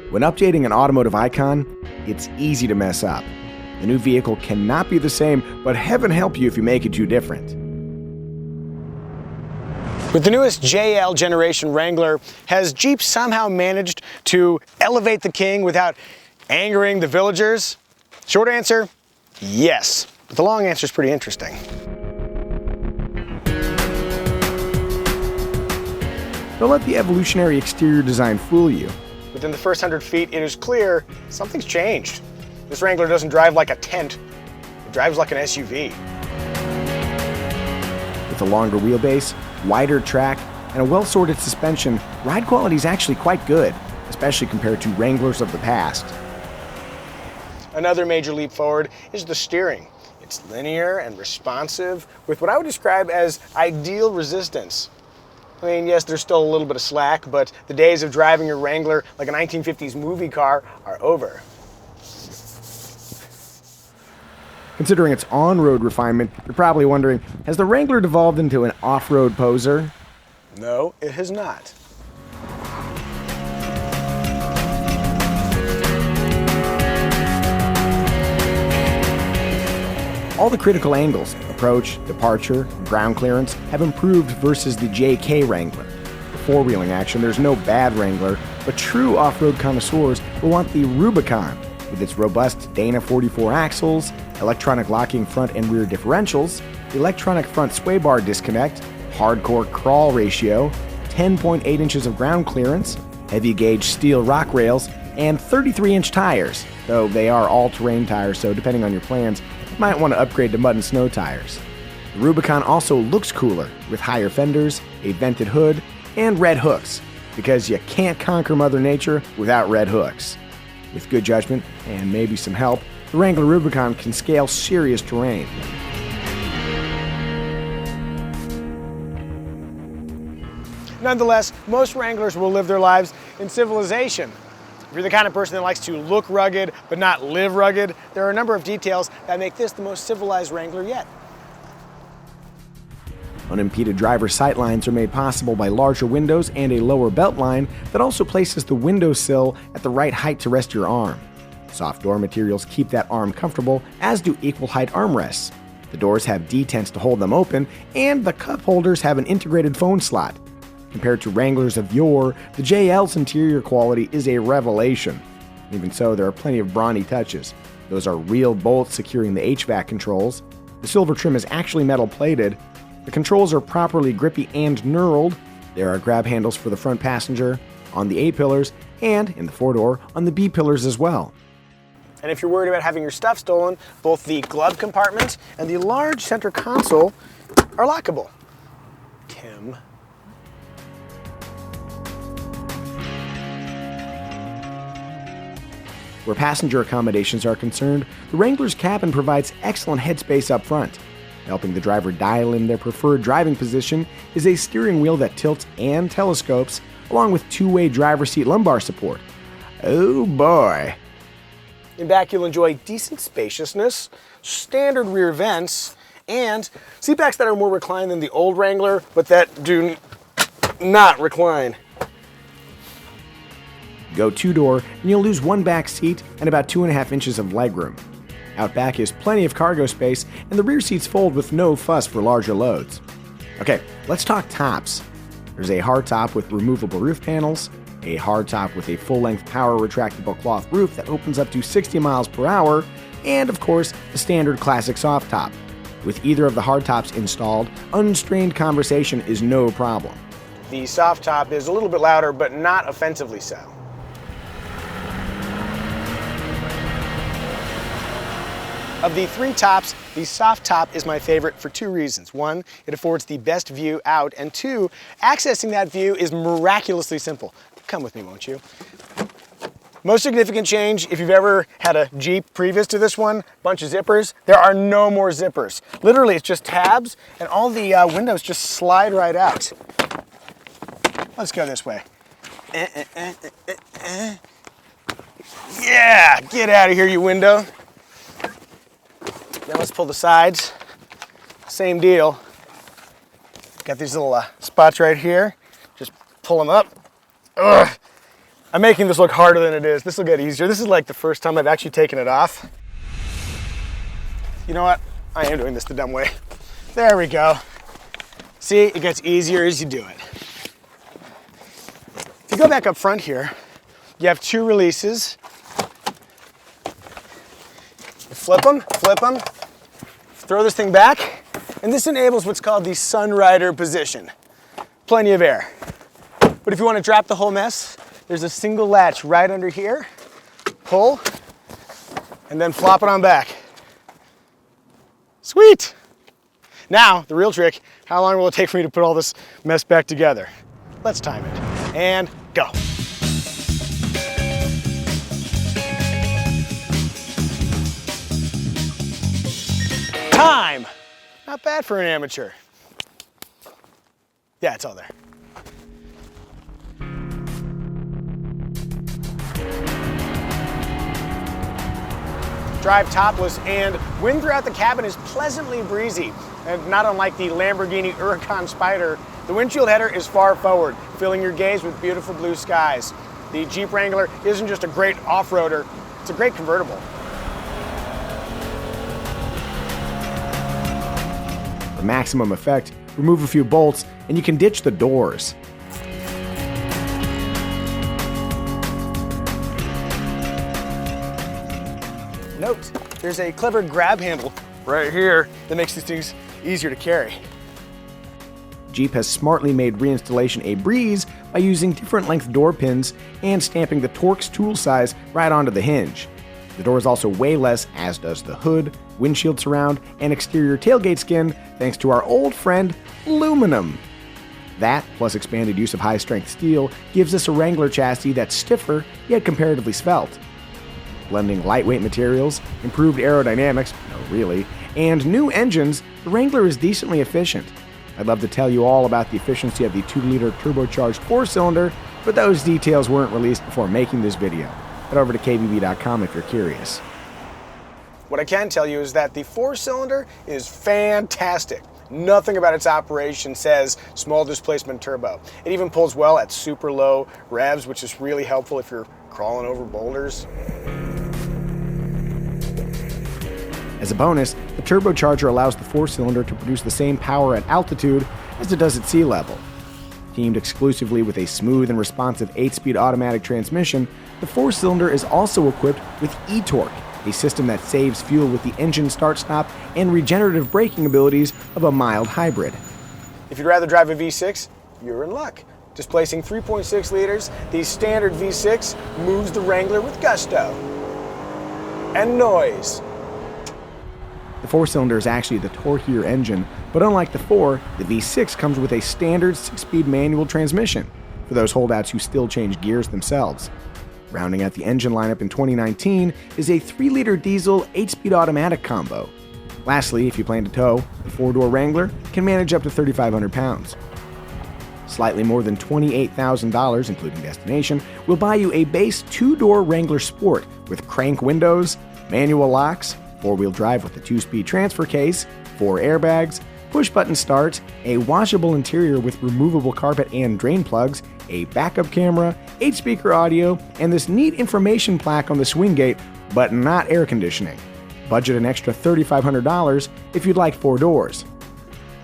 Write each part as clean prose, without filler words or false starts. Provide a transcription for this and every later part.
When updating an automotive icon, it's easy to mess up. The new vehicle cannot be the same, but heaven help you if you make it too different. With the newest JL generation Wrangler, has Jeep somehow managed to elevate the king without angering the villagers? Short answer, yes. But the long answer is pretty interesting. Don't let the evolutionary exterior design fool you. Within the first 100 feet, it is clear something's changed. This Wrangler doesn't drive like a tent, it drives like an SUV. With a longer wheelbase, wider track, and a well-sorted suspension, ride quality is actually quite good, especially compared to Wranglers of the past. Another major leap forward is the steering. It's linear and responsive with what I would describe as ideal resistance. I mean, yes, there's still a little bit of slack, but the days of driving your Wrangler like a 1950s movie car are over. Considering its on-road refinement, you're probably wondering, has the Wrangler devolved into an off-road poser? No, it has not. All the critical angles, approach, departure, ground clearance, have improved versus the JK Wrangler. For four-wheeling action, there's no bad Wrangler, but true off-road connoisseurs will want the Rubicon, with its robust Dana 44 axles, electronic locking front and rear differentials, electronic front sway bar disconnect, hardcore crawl ratio, 10.8 inches of ground clearance, heavy gauge steel rock rails, and 33-inch tires, though they are all-terrain tires, so depending on your plans, you might want to upgrade to mud and snow tires. The Rubicon also looks cooler, with higher fenders, a vented hood, and red hooks, because you can't conquer Mother Nature without red hooks. With good judgment, and maybe some help, the Wrangler Rubicon can scale serious terrain. Nonetheless, most Wranglers will live their lives in civilization. If you're the kind of person that likes to look rugged but not live rugged, there are a number of details that make this the most civilized Wrangler yet. Unimpeded driver sightlines are made possible by larger windows and a lower belt line that also places the windowsill at the right height to rest your arm. Soft door materials keep that arm comfortable, as do equal height armrests. The doors have detents to hold them open, and the cup holders have an integrated phone slot. Compared to Wranglers of yore, the JL's interior quality is a revelation. Even so, there are plenty of brawny touches. Those are real bolts securing the HVAC controls. The silver trim is actually metal plated. The controls are properly grippy and knurled. There are grab handles for the front passenger, on the A-pillars, and, in the four-door, on the B-pillars as well. And if you're worried about having your stuff stolen, both the glove compartment and the large center console are lockable. Tim. Where passenger accommodations are concerned, the Wrangler's cabin provides excellent headspace up front. Helping the driver dial in their preferred driving position is a steering wheel that tilts and telescopes, along with two-way driver's seat lumbar support. Oh boy! In back, you'll enjoy decent spaciousness, standard rear vents, and seatbacks that are more reclined than the old Wrangler, but that do not recline. Go two-door, and you'll lose one back seat and about 2.5 inches of legroom. Out back is plenty of cargo space, and the rear seats fold with no fuss for larger loads. Okay, let's talk tops. There's a hardtop with removable roof panels, a hardtop with a full-length power retractable cloth roof that opens up to 60 miles per hour, and of course, the standard classic soft top. With either of the hardtops installed, unstrained conversation is no problem. The soft top is a little bit louder, but not offensively so. Of the three tops, the soft top is my favorite for two reasons. One, it affords the best view out, and two, accessing that view is miraculously simple. Come with me, won't you? Most significant change, if you've ever had a Jeep previous to this one, bunch of zippers, there are no more zippers. Literally, it's just tabs, and all the windows just slide right out. Let's go this way. Yeah, get out of here, you window. Now let's pull the sides. Same deal. Got these little spots right here. Just pull them up. Ugh. I'm making this look harder than it is. This will get easier. This is like the first time I've actually taken it off. You know what? I am doing this the dumb way. There we go. See, it gets easier as you do it. If you go back up front here, you have two releases. You flip them, throw this thing back, and this enables what's called the Sunrider position. Plenty of air. But if you want to drop the whole mess, there's a single latch right under here. Pull, and then flop it on back. Sweet! Now, the real trick, how long will it take for me to put all this mess back together? Let's time it. And go. Time! Not bad for an amateur. Yeah, it's all there. Drive topless, and wind throughout the cabin is pleasantly breezy. And not unlike the Lamborghini Huracan Spider, the windshield header is far forward, filling your gaze with beautiful blue skies. The Jeep Wrangler isn't just a great off-roader, it's a great convertible. For maximum effect, remove a few bolts and you can ditch the doors. Note, there's a clever grab handle right here that makes these things easier to carry. Jeep has smartly made reinstallation a breeze by using different length door pins and stamping the Torx tool size right onto the hinge. The door is also way less, as does the hood, windshield surround, and exterior tailgate skin, thanks to our old friend, aluminum. That, plus expanded use of high-strength steel, gives us a Wrangler chassis that's stiffer, yet comparatively svelte. Blending lightweight materials, improved aerodynamics, no really, and new engines, the Wrangler is decently efficient. I'd love to tell you all about the efficiency of the 2-liter turbocharged 4-cylinder, but those details weren't released before making this video. Head over to kbb.com if you're curious. What I can tell you is that the 4-cylinder is fantastic. Nothing about its operation says small displacement turbo. It even pulls well at super low revs, which is really helpful if you're crawling over boulders. As a bonus, the turbocharger allows the 4-cylinder to produce the same power at altitude as it does at sea level. Teamed exclusively with a smooth and responsive 8-speed automatic transmission, the 4-cylinder is also equipped with e-torque, a system that saves fuel with the engine start-stop and regenerative braking abilities of a mild hybrid. If you'd rather drive a V6, you're in luck. Displacing 3.6 liters, the standard V6 moves the Wrangler with gusto. And noise. The 4-cylinder is actually the torquier engine, but unlike the 4, the V6 comes with a standard 6-speed manual transmission, for those holdouts who still change gears themselves. Rounding out the engine lineup in 2019 is a 3-liter diesel 8-speed automatic combo. Lastly, if you plan to tow, the 4-door Wrangler can manage up to 3,500 pounds. Slightly more than $28,000, including destination, will buy you a base 2-door Wrangler Sport with crank windows, manual locks, 4-wheel drive with a 2-speed transfer case, 4 airbags, push-button start, a washable interior with removable carpet and drain plugs, a backup camera, 8-speaker audio, and this neat information plaque on the swing gate, but not air conditioning. Budget an extra $3,500 if you'd like 4 doors.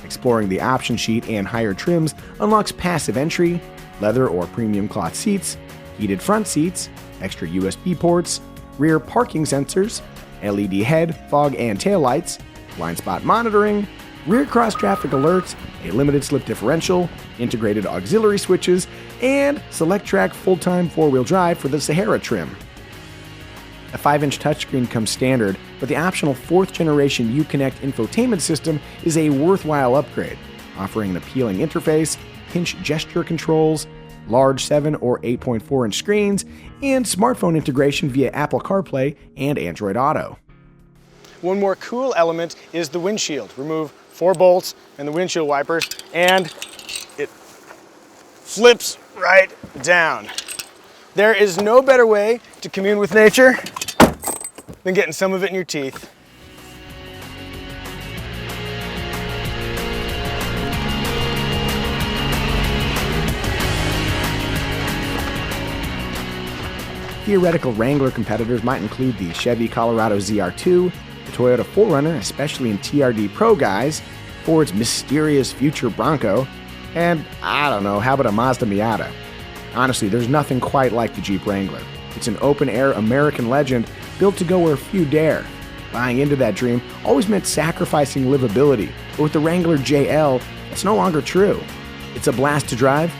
Exploring the option sheet and higher trims unlocks passive entry, leather or premium cloth seats, heated front seats, extra USB ports, rear parking sensors, LED head, fog and tail lights, blind spot monitoring, rear cross-traffic alerts, a limited slip differential, integrated auxiliary switches, and select-track full-time 4-wheel drive for the Sahara trim. A 5-inch touchscreen comes standard, but the optional 4th-generation Uconnect infotainment system is a worthwhile upgrade, offering an appealing interface, pinch gesture controls, large 7 or 8.4-inch screens, and smartphone integration via Apple CarPlay and Android Auto. One more cool element is the windshield. Remove 4 bolts and the windshield wipers, and it flips right down. There is no better way to commune with nature than getting some of it in your teeth. Theoretical Wrangler competitors might include the Chevy Colorado ZR2, the Toyota 4Runner, especially in TRD Pro guys, Ford's mysterious future Bronco, and I don't know, how about a Mazda Miata? Honestly, there's nothing quite like the Jeep Wrangler. It's an open-air American legend built to go where few dare. Buying into that dream always meant sacrificing livability, but with the Wrangler JL, it's no longer true. It's a blast to drive,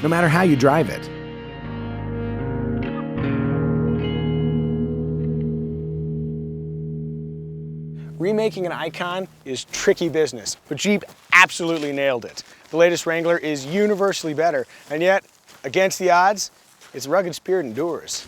no matter how you drive it. Remaking an icon is tricky business, but Jeep absolutely nailed it. The latest Wrangler is universally better, and yet, against the odds, its rugged spirit endures.